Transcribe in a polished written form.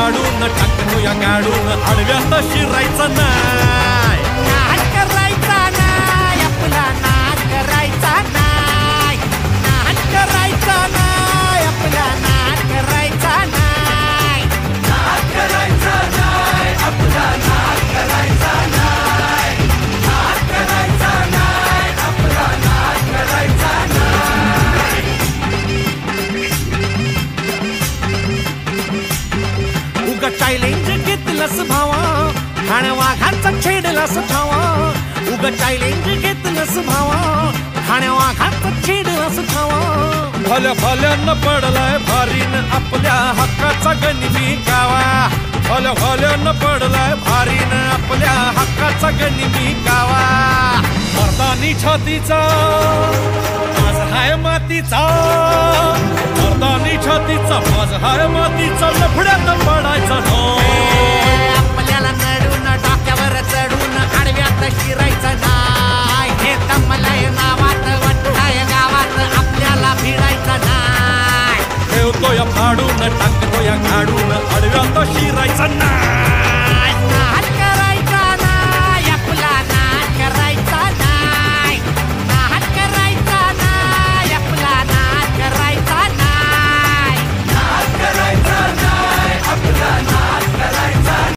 काढून टाकतो या गाडून आडव्यात शिरायचं नाही. नाद करायचा नाही आपला, नाद करायचा नाही, नाद करायचा नाही आपला, नाद करायचा नाही, नाद करायचा नाही आपला, नाद करायचा नाही, नाद करायचा नाही आपला, नाद करायचा नाही. उगा चॅलेंज घेतलंस भावा, ठाण्या वाघाचा छेडलास ठावा. उगा चॅलेंज घेतलंस भावा, ठाण्या वाघाचा छेडलास ठावा. भल्या भल्यानं पडलाय भारीन आपल्या हक्काचा गनिमी गावा. भल्या भल्यानं पडलाय भारीन आपल्या हक्काचा गनिमी गावा. मर्दानी छातीचा माझ हाय मातीचा, मर्दानी छातीचा माझ हाय मातीचा, लफड्यात पडायचा नो. आपल्याला नडून डोक्यावर चढून आडव्यात शिरायचं नाही. हे दमलय नावात वट्टाय गावात आपल्याला भिडायचं नाही. ठेवतो या फाडून टाकतो या गाडून आडव्यात शिरायचं नाही.